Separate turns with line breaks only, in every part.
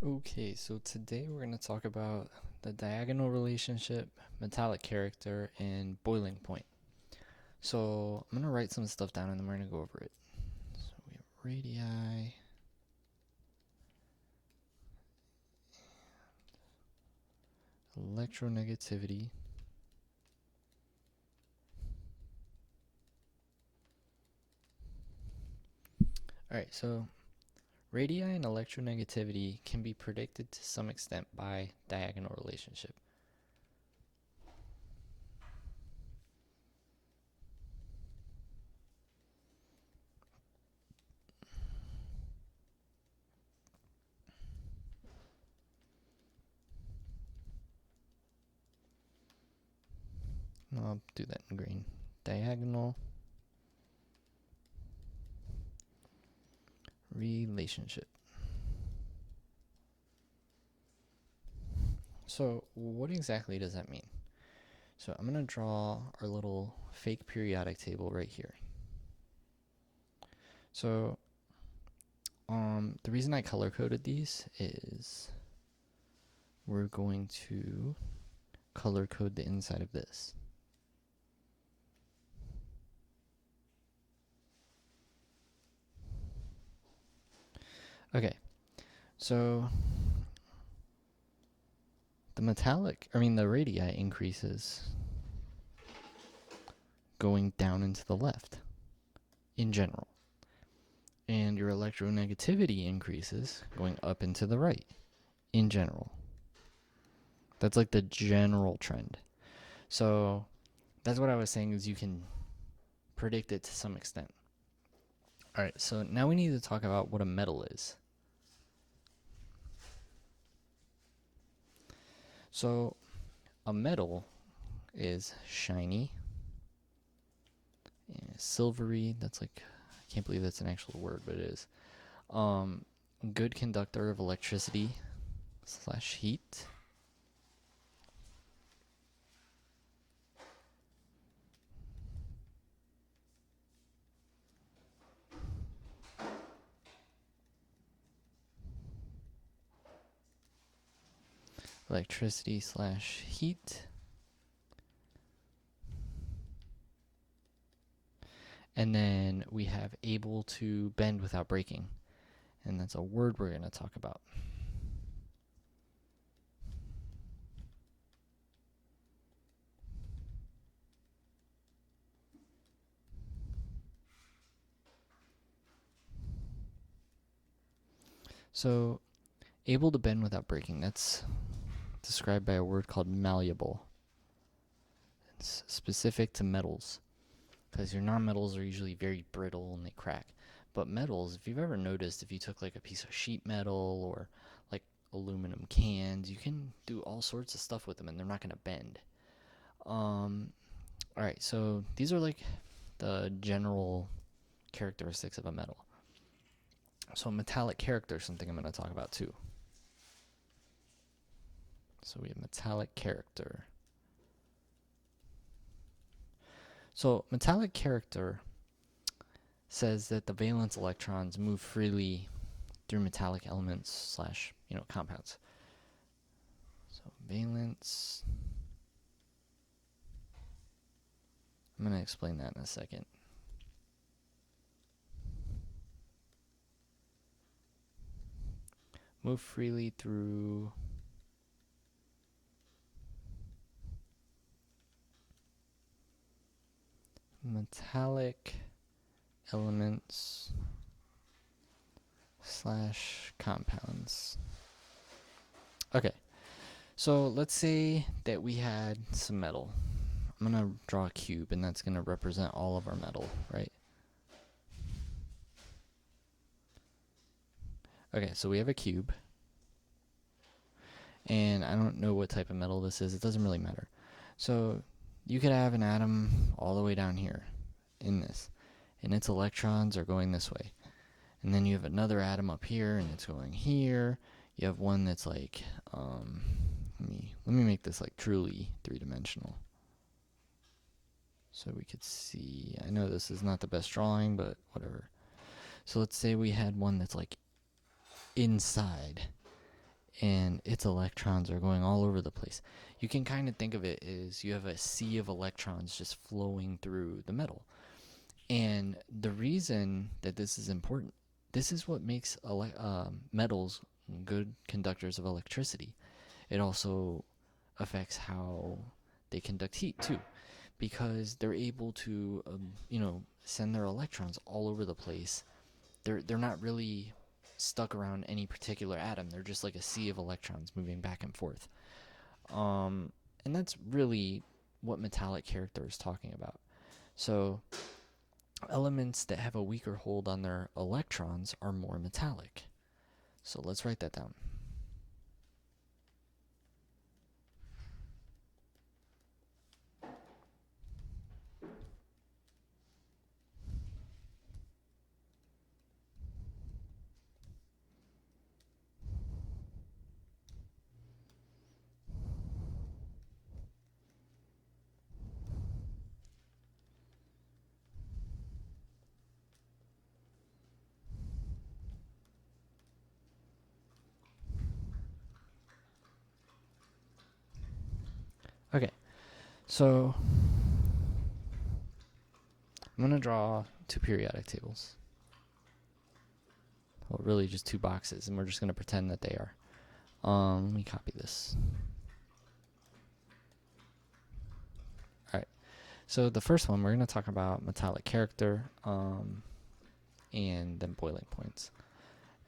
Okay, so today we're going to talk about the diagonal relationship, metallic character, and boiling point. So I'm going to write some stuff down and then we're going to go over it. So we have radii, electronegativity, alright, so radii and electronegativity can be predicted to some extent by diagonal relationship. I'll do that in green. Diagonal relationship. So what exactly does that mean? So I'm going to draw our little fake periodic table right here. So the reason I color coded these is we're going to color code the inside of this. Okay, so the radii increases going down into the left in general. And your electronegativity increases going up into the right in general. That's like the general trend. So that's what I was saying is you can predict it to some extent. Alright, so now we need to talk about what a metal is. So a metal is shiny, silvery. That's like, I can't believe that's an actual word, but it is. Good conductor of electricity / heat. Electricity / heat. And then we have able to bend without breaking. And that's a word we're going to talk about. So, able to bend without breaking, that's described by a word called malleable. It's specific to metals, because your nonmetals are usually very brittle and they crack. But metals, if you've ever noticed, if you took like a piece of sheet metal or like aluminum cans, you can do all sorts of stuff with them and they're not going to bend. Alright, so these are like the general characteristics of a metal. So metallic character is something I'm going to talk about too. So we have metallic character. So metallic character says that the valence electrons move freely through metallic elements / compounds. So valence. I'm going to explain that in a second. Move freely through metallic elements / compounds. Okay, so let's say that we had some metal. I'm going to draw a cube, and that's going to represent all of our metal, right? Okay, so we have a cube. And I don't know what type of metal this is. It doesn't really matter. So you could have an atom all the way down here in this, and its electrons are going this way. And then you have another atom up here, and it's going here. You have one that's like, let me make this like truly three-dimensional. So we could see, I know this is not the best drawing, but whatever. So let's say we had one that's like inside, and its electrons are going all over the place. You can kind of think of it as you have a sea of electrons just flowing through the metal. And the reason that this is important, this is what makes metals good conductors of electricity. It also affects how they conduct heat too, because they're able to, send their electrons all over the place. They're not really stuck around any particular atom. They're just like a sea of electrons moving back and forth. And that's really what metallic character is talking about. So elements that have a weaker hold on their electrons are more metallic. So let's write that down. Okay, so I'm going to draw two periodic tables. Well, really just two boxes, and we're just going to pretend that they are. Let me copy this. Alright, so the first one, we're going to talk about metallic character, and then boiling points.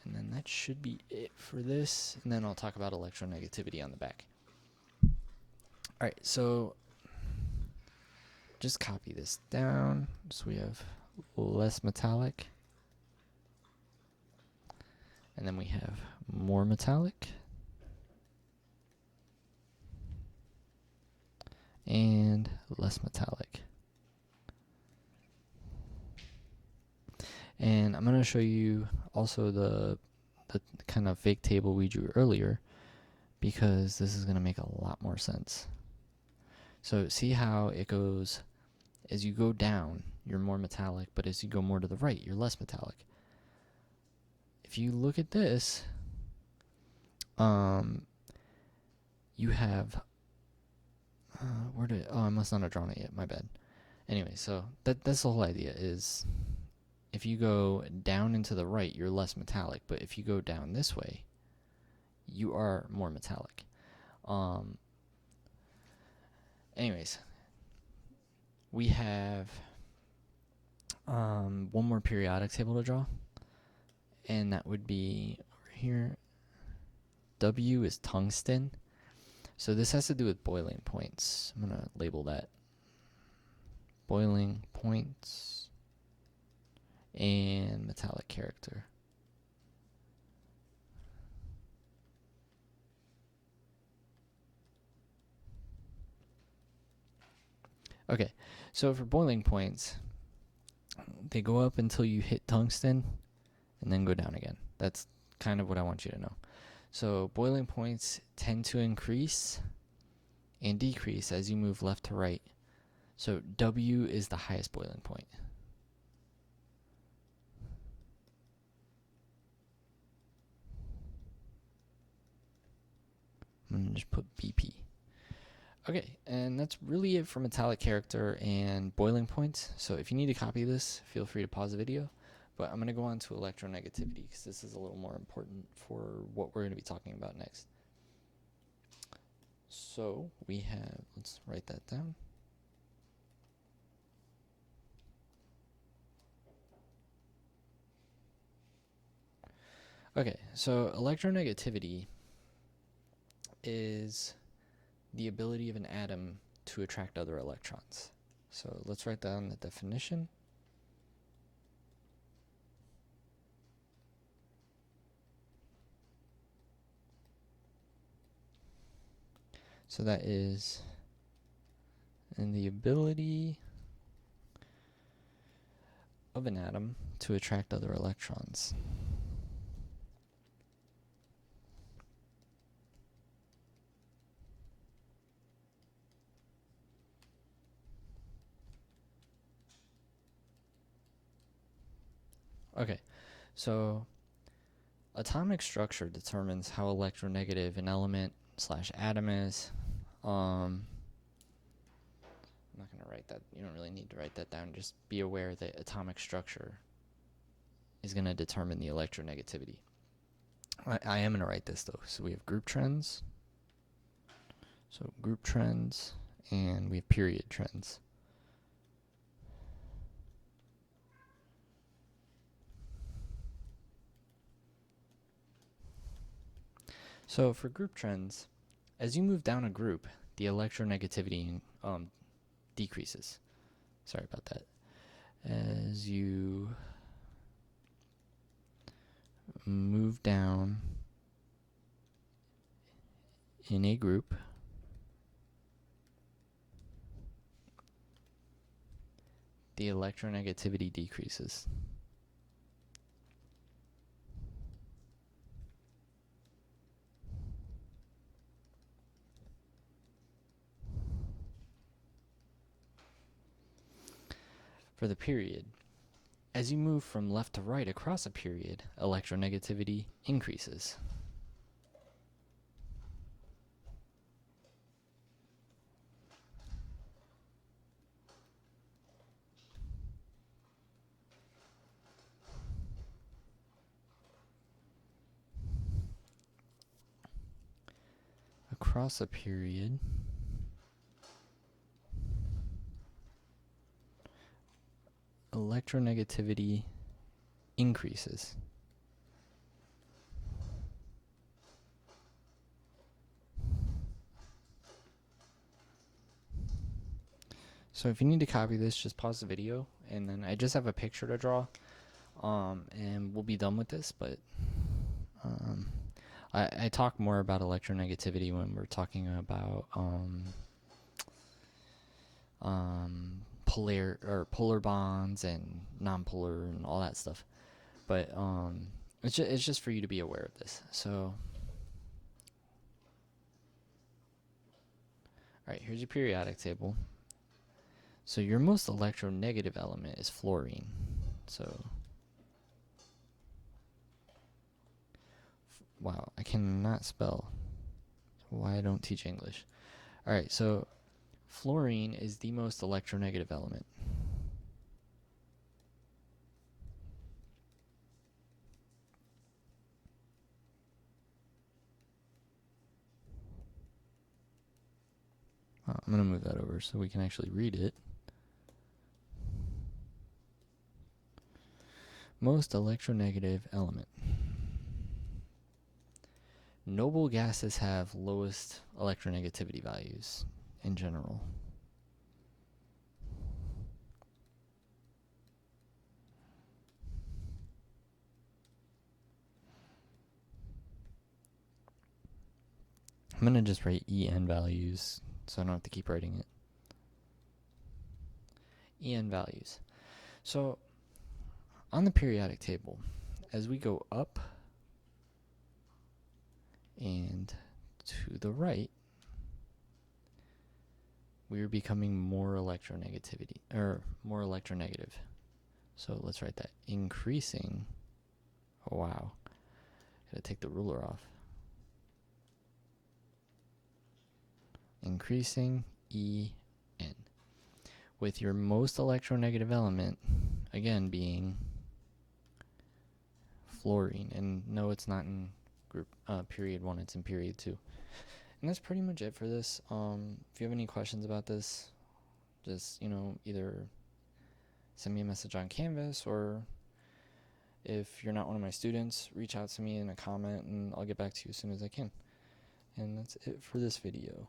And then that should be it for this, and then I'll talk about electronegativity on the back. Alright, so just copy this down so we have less metallic, and then we have more metallic, and less metallic. And I'm going to show you also the kind of fake table we drew earlier, because this is going to make a lot more sense. So see how it goes, as you go down, you're more metallic, but as you go more to the right, you're less metallic. If you look at this, you have, I must not have drawn it yet, my bad. Anyway, so that's the whole idea, is if you go down and to the right, you're less metallic, but if you go down this way, you are more metallic. Anyways, we have one more periodic table to draw, and that would be over here. W is tungsten. So this has to do with boiling points. I'm going to label that boiling points and metallic character. Okay, so for boiling points, they go up until you hit tungsten and then go down again. That's kind of what I want you to know. So boiling points tend to increase and decrease as you move left to right. So W is the highest boiling point. I'm going to just put BP. Okay, and that's really it for metallic character and boiling points. So if you need to copy this, feel free to pause the video. But I'm going to go on to electronegativity, because this is a little more important for what we're going to be talking about next. So we have, let's write that down. Okay, so electronegativity is the ability of an atom to attract other electrons. So let's write down the definition. So that is in the ability of an atom to attract other electrons. Okay, so atomic structure determines how electronegative an element slash atom is. I'm not going to write that. You don't really need to write that down. Just be aware that atomic structure is going to determine the electronegativity. I am going to write this though. So we have group trends. So group trends, and we have period trends. So for group trends, as you move down a group, the electronegativity decreases. Sorry about that. As you move down in a group, the electronegativity decreases. For the period, as you move from left to right across a period, electronegativity increases. Across a period, electronegativity increases. So if you need to copy this, just pause the video, and then I just have a picture to draw, and we'll be done with this. But I talk more about electronegativity when we're talking about polar bonds and nonpolar and all that stuff. But it's just for you to be aware of this. So, all right, here's your periodic table. So your most electronegative element is fluorine. So, wow, I cannot spell. Why I don't teach English. All right, so fluorine is the most electronegative element. I'm going to move that over so we can actually read it. Most electronegative element. Noble gases have lowest electronegativity values in general. I'm going to just write EN values so I don't have to keep writing it. EN values. So on the periodic table, as we go up and to the right, we are becoming more electronegativity, or more electronegative. So let's write that. Increasing. Oh, wow. Gotta take the ruler off. Increasing EN. With your most electronegative element, again, being fluorine. And no, it's not in group period 1, it's in period 2. And that's pretty much it for this. If you have any questions about this, just, either send me a message on Canvas, or if you're not one of my students, reach out to me in a comment and I'll get back to you as soon as I can. And that's it for this video.